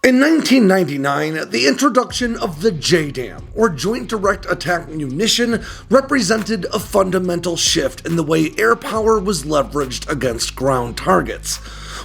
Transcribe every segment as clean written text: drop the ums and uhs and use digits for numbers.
In 1999, the introduction of the JDAM, or Joint Direct Attack Munition, represented a fundamental shift in the way air power was leveraged against ground targets.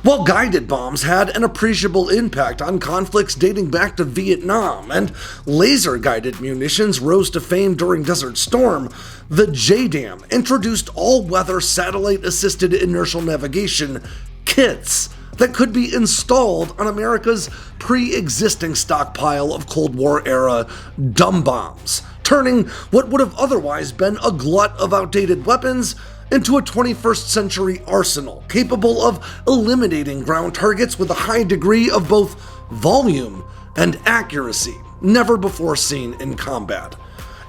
While guided bombs had an appreciable impact on conflicts dating back to Vietnam, and laser-guided munitions rose to fame during Desert Storm, the JDAM introduced all-weather satellite-assisted inertial navigation kits that could be installed on America's pre-existing stockpile of Cold War-era dumb bombs, turning what would have otherwise been a glut of outdated weapons into a 21st century arsenal capable of eliminating ground targets with a high degree of both volume and accuracy, never before seen in combat.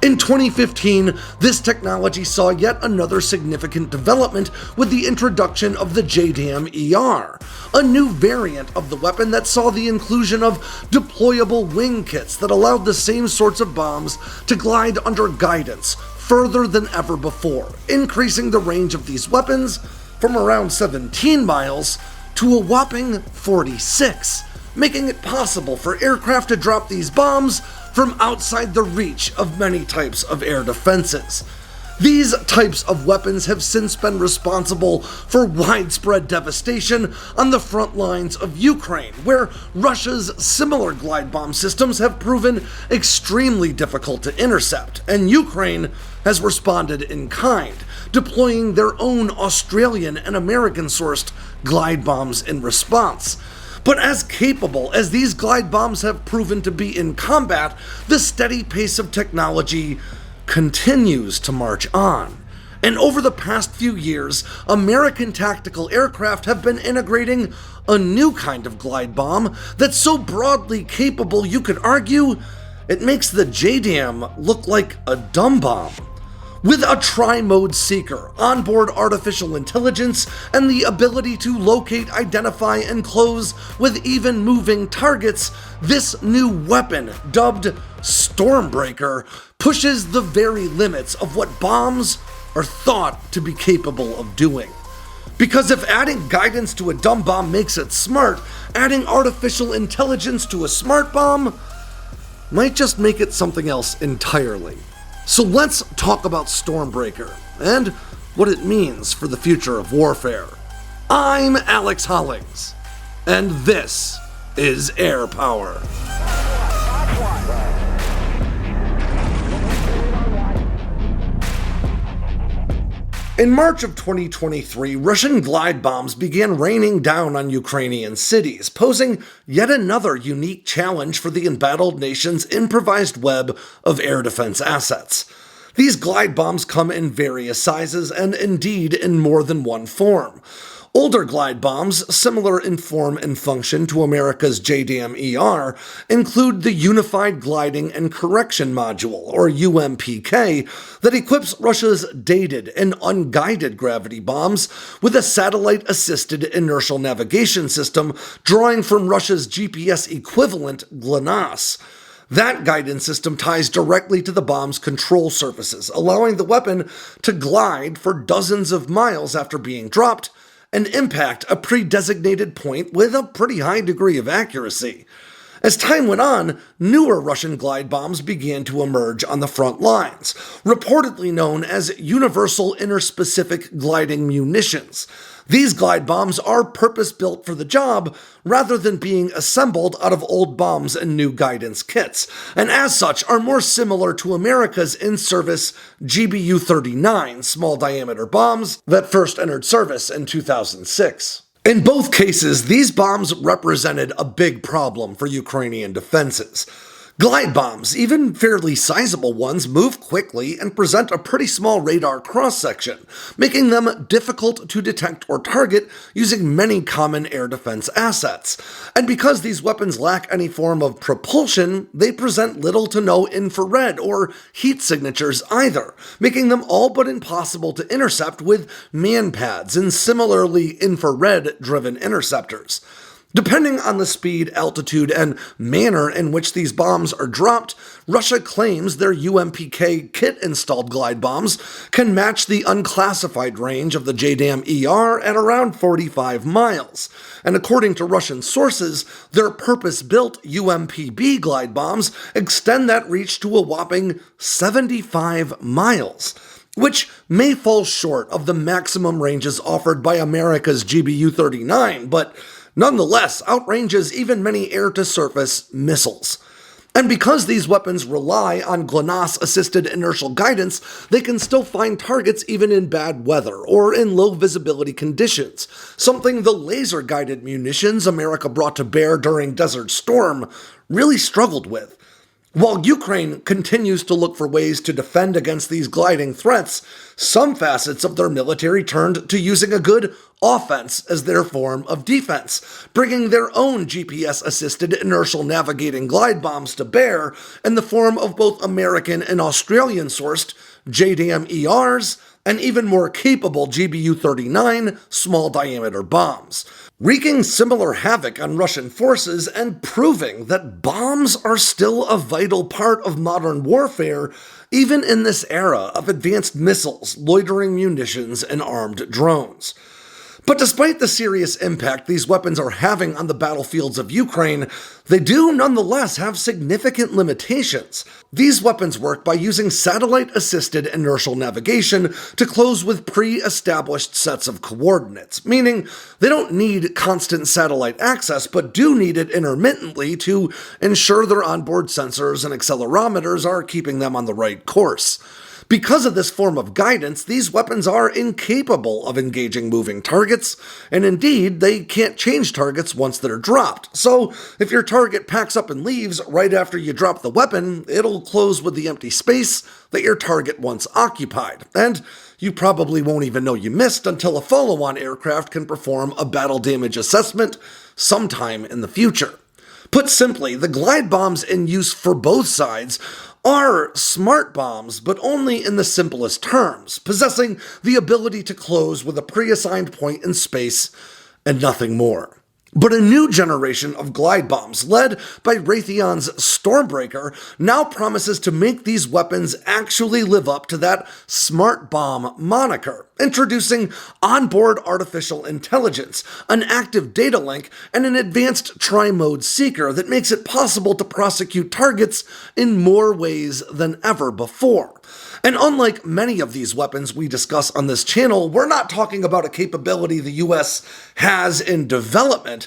In 2015, this technology saw yet another significant development with the introduction of the jdam-er, a new variant of the weapon that saw the inclusion of deployable wing kits that allowed the same sorts of bombs to glide under guidance further than ever before, increasing the range of these weapons from around 17 miles to a whopping 46, making it possible for aircraft to drop these bombs from outside the reach of many types of air defenses. These types of weapons have since been responsible for widespread devastation on the front lines of Ukraine, where Russia's similar glide bomb systems have proven extremely difficult to intercept, and Ukraine has responded in kind, deploying their own Australian and American-sourced glide bombs in response. But as capable as these glide bombs have proven to be in combat, the steady pace of technology continues to march on. And over the past few years, American tactical aircraft have been integrating a new kind of glide bomb that's so broadly capable you could argue it makes the JDAM look like a dumb bomb. With a tri-mode seeker, onboard artificial intelligence, and the ability to locate, identify, and close with even moving targets, this new weapon, dubbed Stormbreaker, pushes the very limits of what bombs are thought to be capable of doing. Because if adding guidance to a dumb bomb makes it smart, adding artificial intelligence to a smart bomb might just make it something else entirely. So let's talk about Stormbreaker and what it means for the future of warfare. I'm Alex Hollings, and this is Air Power. In March of 2023, Russian glide bombs began raining down on Ukrainian cities, posing yet another unique challenge for the embattled nation's improvised web of air defense assets. These glide bombs come in various sizes and indeed in more than one form. Older glide bombs, similar in form and function to America's jdam-er, include the Unified Gliding and Correction Module, or UMPK, that equips Russia's dated and unguided gravity bombs with a satellite-assisted inertial navigation system drawing from Russia's GPS equivalent GLONASS. That guidance system ties directly to the bomb's control surfaces, allowing the weapon to glide for dozens of miles after being dropped and impact a pre-designated point with a pretty high degree of accuracy. As time went on, newer Russian glide bombs began to emerge on the front lines, reportedly known as Universal Interspecific Gliding Munitions. These glide bombs are purpose-built for the job, rather than being assembled out of old bombs and new guidance kits, and as such are more similar to America's in-service GBU-39 small-diameter bombs that first entered service in 2006. In both cases, these bombs represented a big problem for Ukrainian defenses. Glide bombs, even fairly sizable ones, move quickly and present a pretty small radar cross-section, making them difficult to detect or target using many common air defense assets. And because these weapons lack any form of propulsion, they present little to no infrared or heat signatures either, making them all but impossible to intercept with man pads and similarly infrared-driven interceptors. Depending on the speed, altitude, and manner in which these bombs are dropped, Russia claims their UMPK kit-installed glide bombs can match the unclassified range of the jdam-er at around 45 miles. And according to Russian sources, their purpose-built UMPB glide bombs extend that reach to a whopping 75 miles, which may fall short of the maximum ranges offered by America's GBU-39, but nonetheless outranges even many air-to-surface missiles. And because these weapons rely on GLONASS-assisted inertial guidance, they can still find targets even in bad weather or in low-visibility conditions, something the laser-guided munitions America brought to bear during Desert Storm really struggled with. While Ukraine continues to look for ways to defend against these gliding threats, some facets of their military turned to using a good offense as their form of defense, bringing their own GPS-assisted inertial navigating glide bombs to bear in the form of both American and Australian-sourced jdam-ers and even more capable GBU-39 small-diameter bombs, wreaking similar havoc on Russian forces and proving that bombs are still a vital part of modern warfare, even in this era of advanced missiles, loitering munitions, and armed drones. But despite the serious impact these weapons are having on the battlefields of Ukraine, they do nonetheless have significant limitations. These weapons work by using satellite-assisted inertial navigation to close with pre-established sets of coordinates, meaning they don't need constant satellite access, but do need it intermittently to ensure their onboard sensors and accelerometers are keeping them on the right course. Because of this form of guidance, these weapons are incapable of engaging moving targets, and indeed, they can't change targets once they're dropped. So, if your target packs up and leaves right after you drop the weapon, it'll close with the empty space that your target once occupied, and you probably won't even know you missed until a follow-on aircraft can perform a battle damage assessment sometime in the future. Put simply, the glide bombs in use for both sides are smart bombs, but only in the simplest terms, possessing the ability to close with a pre-assigned point in space and nothing more. But a new generation of glide bombs, led by Raytheon's Stormbreaker, now promises to make these weapons actually live up to that smart bomb moniker, introducing onboard artificial intelligence, an active data link, and an advanced tri-mode seeker that makes it possible to prosecute targets in more ways than ever before. And unlike many of these weapons we discuss on this channel, we're not talking about a capability the US has in development.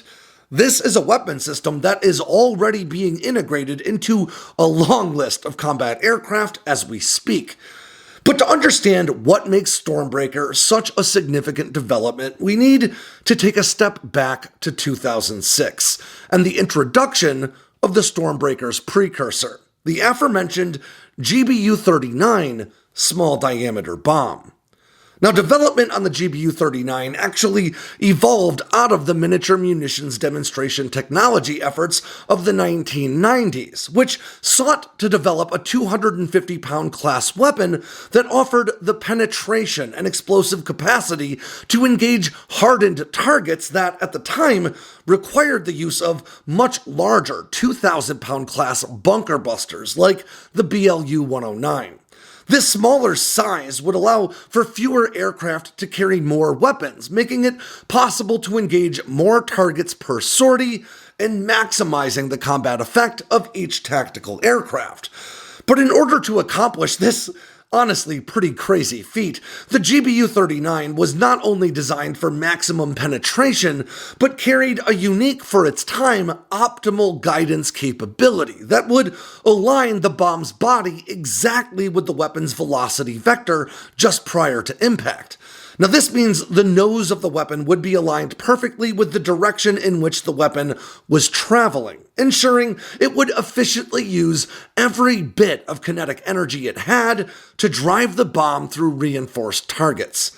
This is a weapon system that is already being integrated into a long list of combat aircraft as we speak. But to understand what makes Stormbreaker such a significant development, we need to take a step back to 2006 and the introduction of the Stormbreaker's precursor, the aforementioned GBU-39 small diameter bomb. Now, development on the GBU-39 actually evolved out of the miniature munitions demonstration technology efforts of the 1990s, which sought to develop a 250-pound class weapon that offered the penetration and explosive capacity to engage hardened targets that, at the time, required the use of much larger 2,000-pound class bunker busters like the BLU-109. This smaller size would allow for fewer aircraft to carry more weapons, making it possible to engage more targets per sortie and maximizing the combat effect of each tactical aircraft. But in order to accomplish this honestly pretty crazy feat, the GBU-39 was not only designed for maximum penetration, but carried a unique, for its time, optimal guidance capability that would align the bomb's body exactly with the weapon's velocity vector just prior to impact. Now, this means the nose of the weapon would be aligned perfectly with the direction in which the weapon was traveling, ensuring it would efficiently use every bit of kinetic energy it had to drive the bomb through reinforced targets.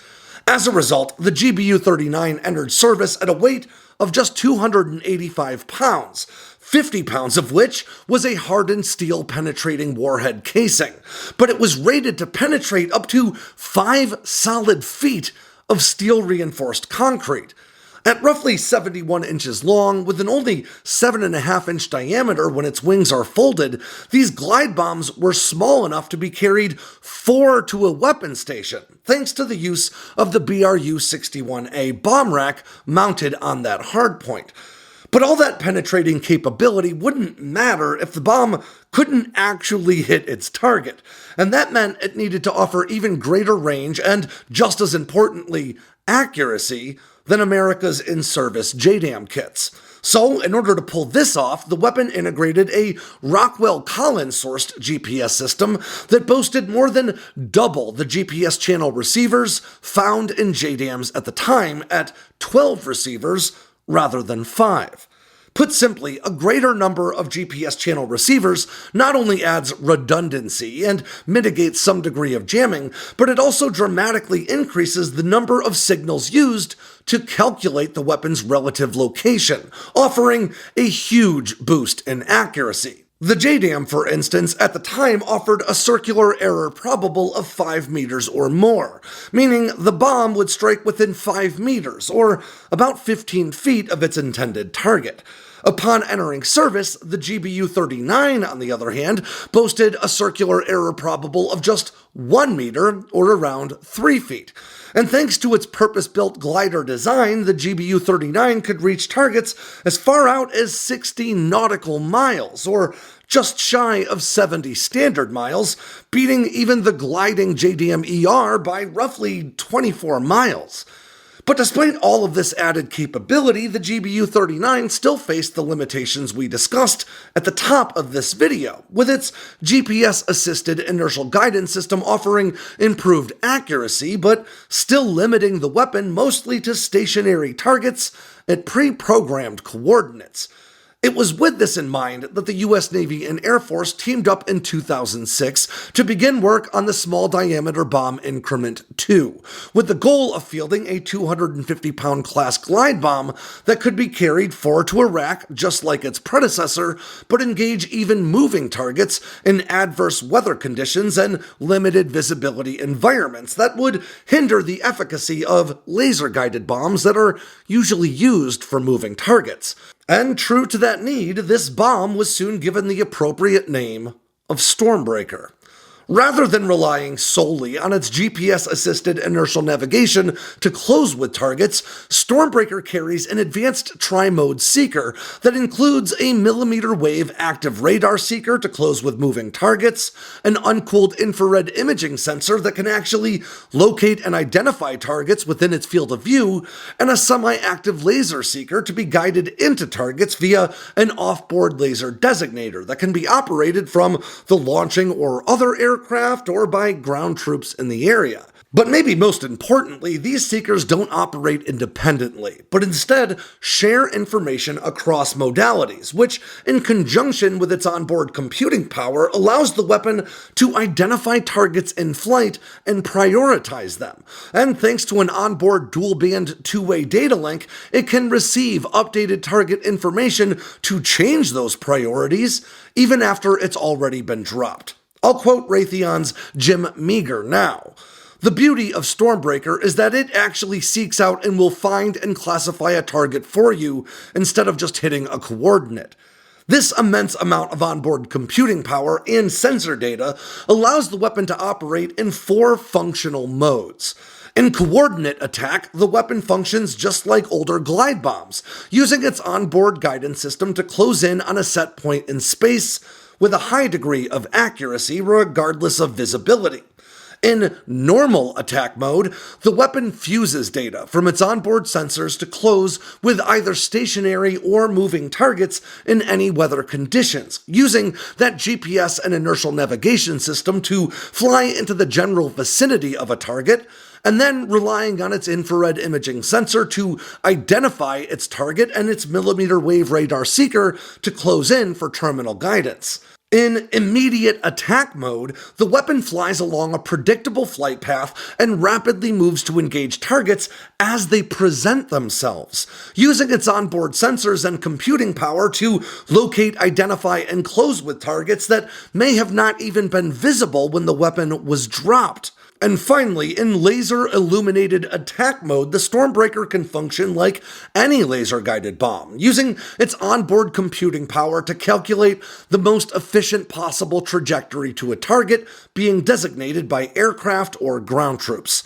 As a result, the GBU-39 entered service at a weight of just 285 pounds, 50 pounds of which was a hardened steel penetrating warhead casing, but it was rated to penetrate up to 5 solid feet of steel reinforced concrete. At roughly 71 inches long, with an only 7.5-inch diameter when its wings are folded, these glide bombs were small enough to be carried 4 to a weapon station, thanks to the use of the BRU-61A bomb rack mounted on that hardpoint. But all that penetrating capability wouldn't matter if the bomb couldn't actually hit its target, and that meant it needed to offer even greater range and, just as importantly, accuracy than America's in-service JDAM kits. So, in order to pull this off, the weapon integrated a Rockwell-Collins-sourced GPS system that boasted more than double the GPS channel receivers found in JDAMs at the time at 12 receivers rather than 5. Put simply, a greater number of GPS channel receivers not only adds redundancy and mitigates some degree of jamming, but it also dramatically increases the number of signals used to calculate the weapon's relative location, offering a huge boost in accuracy. The JDAM, for instance, at the time offered a circular error probable of 5 meters or more, meaning the bomb would strike within 5 meters, or about 15 feet of its intended target. Upon entering service, the GBU-39, on the other hand, boasted a circular error probable of just 1 meter, or around 3 feet. And thanks to its purpose-built glider design, the GBU-39 could reach targets as far out as 60 nautical miles, or just shy of 70 standard miles, beating even the gliding JDM-ER by roughly 24 miles. But despite all of this added capability, the GBU-39 still faced the limitations we discussed at the top of this video, with its GPS-assisted inertial guidance system offering improved accuracy, but still limiting the weapon mostly to stationary targets at pre-programmed coordinates. It was with this in mind that the US Navy and Air Force teamed up in 2006 to begin work on the Small Diameter Bomb Increment 2, with the goal of fielding a 250-pound class glide bomb that could be carried forward to a rack just like its predecessor, but engage even moving targets in adverse weather conditions and limited visibility environments that would hinder the efficacy of laser-guided bombs that are usually used for moving targets. And true to that need, this bomb was soon given the appropriate name of Stormbreaker. Rather than relying solely on its GPS-assisted inertial navigation to close with targets, Stormbreaker carries an advanced tri-mode seeker that includes a millimeter-wave active radar seeker to close with moving targets, an uncooled infrared imaging sensor that can actually locate and identify targets within its field of view, and a semi-active laser seeker to be guided into targets via an off-board laser designator that can be operated from the launching or other aircraft or by ground troops in the area. But maybe most importantly, these seekers don't operate independently, but instead share information across modalities, which, in conjunction with its onboard computing power, allows the weapon to identify targets in flight and prioritize them. And thanks to an onboard dual-band two-way data link, it can receive updated target information to change those priorities, even after it's already been dropped. I'll quote Raytheon's Jim Meagher now. The beauty of Stormbreaker is that it actually seeks out and will find and classify a target for you instead of just hitting a coordinate. This immense amount of onboard computing power and sensor data allows the weapon to operate in 4 functional modes. In coordinate attack, the weapon functions just like older glide bombs, using its onboard guidance system to close in on a set point in space with a high degree of accuracy regardless of visibility. In normal attack mode, the weapon fuses data from its onboard sensors to close with either stationary or moving targets in any weather conditions, using that GPS and inertial navigation system to fly into the general vicinity of a target, and then relying on its infrared imaging sensor to identify its target and its millimeter wave radar seeker to close in for terminal guidance. In immediate attack mode, the weapon flies along a predictable flight path and rapidly moves to engage targets as they present themselves, using its onboard sensors and computing power to locate, identify, and close with targets that may have not even been visible when the weapon was dropped. And finally, in laser-illuminated attack mode, the Stormbreaker can function like any laser-guided bomb, using its onboard computing power to calculate the most efficient possible trajectory to a target being designated by aircraft or ground troops.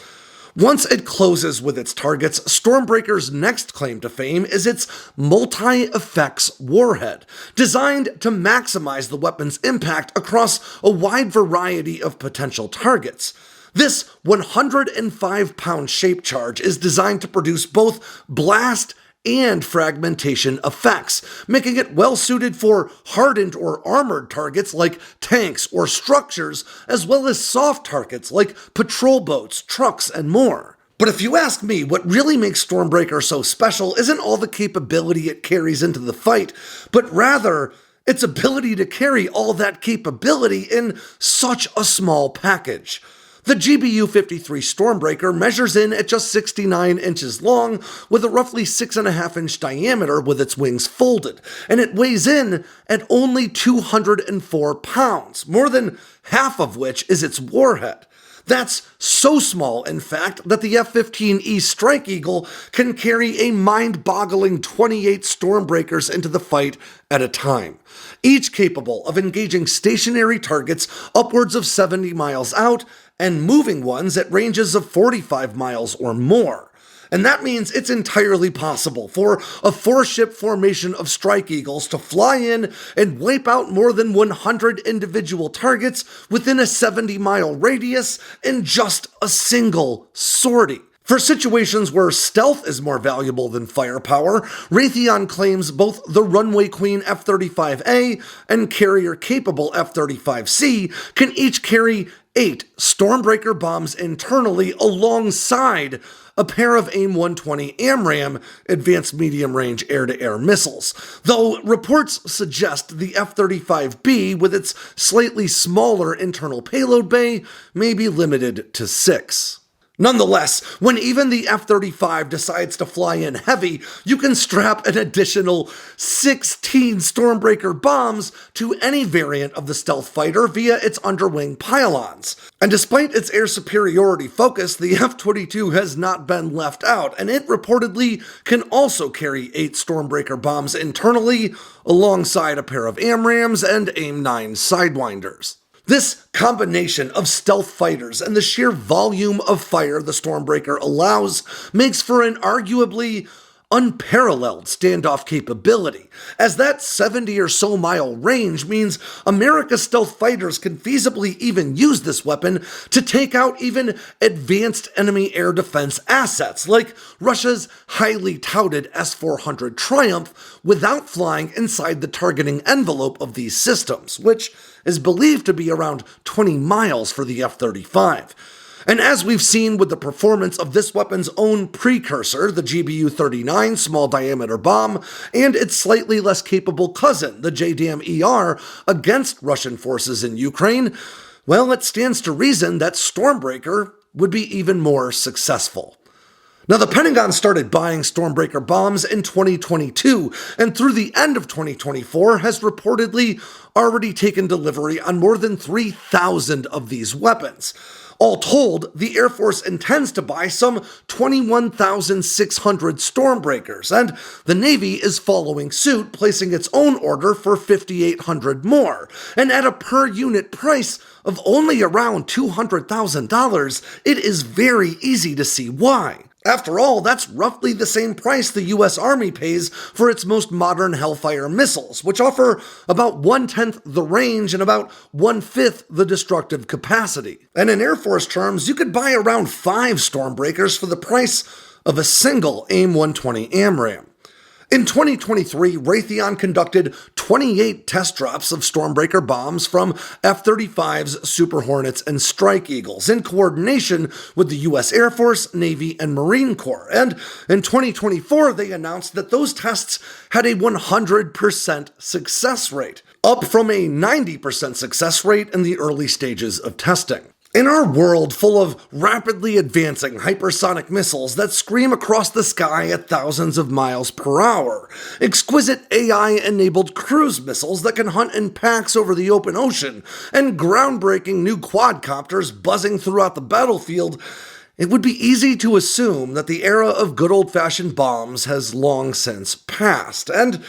Once it closes with its targets, Stormbreaker's next claim to fame is its multi-effects warhead, designed to maximize the weapon's impact across a wide variety of potential targets. This 105-pound shape charge is designed to produce both blast and fragmentation effects, making it well-suited for hardened or armored targets like tanks or structures, as well as soft targets like patrol boats, trucks, and more. But if you ask me, what really makes Stormbreaker so special isn't all the capability it carries into the fight, but rather its ability to carry all that capability in such a small package. The GBU-53 Stormbreaker measures in at just 69 inches long, with a roughly 6.5-inch diameter with its wings folded, and it weighs in at only 204 pounds, more than half of which is its warhead. That's so small, in fact, that the F-15E Strike Eagle can carry a mind-boggling 28 Stormbreakers into the fight at a time, each capable of engaging stationary targets upwards of 70 miles out and moving ones at ranges of 45 miles or more. And that means it's entirely possible for a 4-ship formation of Strike Eagles to fly in and wipe out more than 100 individual targets within a 70-mile radius in just a single sortie. For situations where stealth is more valuable than firepower, Raytheon claims both the Runway Queen F-35A and carrier-capable F-35C can each carry 8 Stormbreaker bombs internally alongside a pair of AIM-120 AMRAAM advanced medium-range air-to-air missiles, though reports suggest the F-35B, with its slightly smaller internal payload bay, may be limited to 6. Nonetheless, when even the F-35 decides to fly in heavy, you can strap an additional 16 Stormbreaker bombs to any variant of the stealth fighter via its underwing pylons. And despite its air superiority focus, the F-22 has not been left out, and it reportedly can also carry 8 Stormbreaker bombs internally, alongside a pair of AMRAAMs and AIM-9 Sidewinders. This combination of stealth fighters and the sheer volume of fire the Stormbreaker allows makes for an arguably unparalleled standoff capability, as that 70 or so mile range means America's stealth fighters can feasibly even use this weapon to take out even advanced enemy air defense assets like Russia's highly touted S-400 Triumph without flying inside the targeting envelope of these systems, which is believed to be around 20 miles for the F-35. And as we've seen with the performance of this weapon's own precursor, the GBU-39 small diameter bomb, and its slightly less capable cousin, the jdam-er, against Russian forces in Ukraine, well, it stands to reason that Stormbreaker would be even more successful. Now, the Pentagon started buying Stormbreaker bombs in 2022, and through the end of 2024 has reportedly already taken delivery on more than 3,000 of these weapons. All told, the Air Force intends to buy some 21,600 Stormbreakers, and the Navy is following suit, placing its own order for 5,800 more, and at a per-unit price of only around $200,000, it is very easy to see why. After all, that's roughly the same price the US Army pays for its most modern Hellfire missiles, which offer about 1/10 the range and about 1/5 the destructive capacity. And in Air Force terms, you could buy around 5 Stormbreakers for the price of a single AIM-120 AMRAAM. In 2023, Raytheon conducted 28 test drops of Stormbreaker bombs from F-35s, Super Hornets, and Strike Eagles in coordination with the U.S. Air Force, Navy, and Marine Corps. And in 2024, they announced that those tests had a 100% success rate, up from a 90% success rate in the early stages of testing. In our world full of rapidly advancing hypersonic missiles that scream across the sky at thousands of miles per hour, exquisite AI-enabled cruise missiles that can hunt in packs over the open ocean, and groundbreaking new quadcopters buzzing throughout the battlefield, it would be easy to assume that the era of good old-fashioned bombs has long since passed, and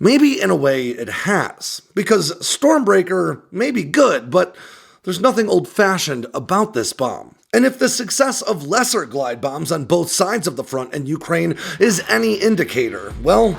maybe in a way it has, because Stormbreaker may be good, but there's nothing old-fashioned about this bomb. And if the success of lesser glide bombs on both sides of the front in Ukraine is any indicator, well,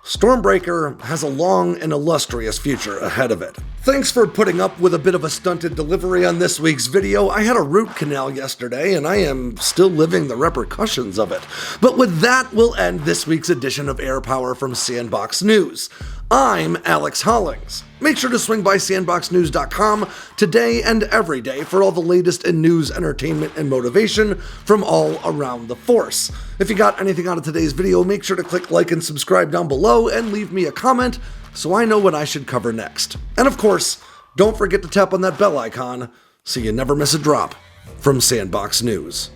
Stormbreaker has a long and illustrious future ahead of it. Thanks for putting up with a bit of a stunted delivery on this week's video. I had a root canal yesterday, and I am still living the repercussions of it. But with that, we'll end this week's edition of Air Power from Sandboxx News. I'm Alex Hollings. Make sure to swing by sandboxnews.com today and every day for all the latest in news, entertainment, and motivation from all around the force. If you got anything out of today's video, make sure to click like and subscribe down below and leave me a comment so I know what I should cover next. And of course, don't forget to tap on that bell icon so you never miss a drop from Sandboxx News.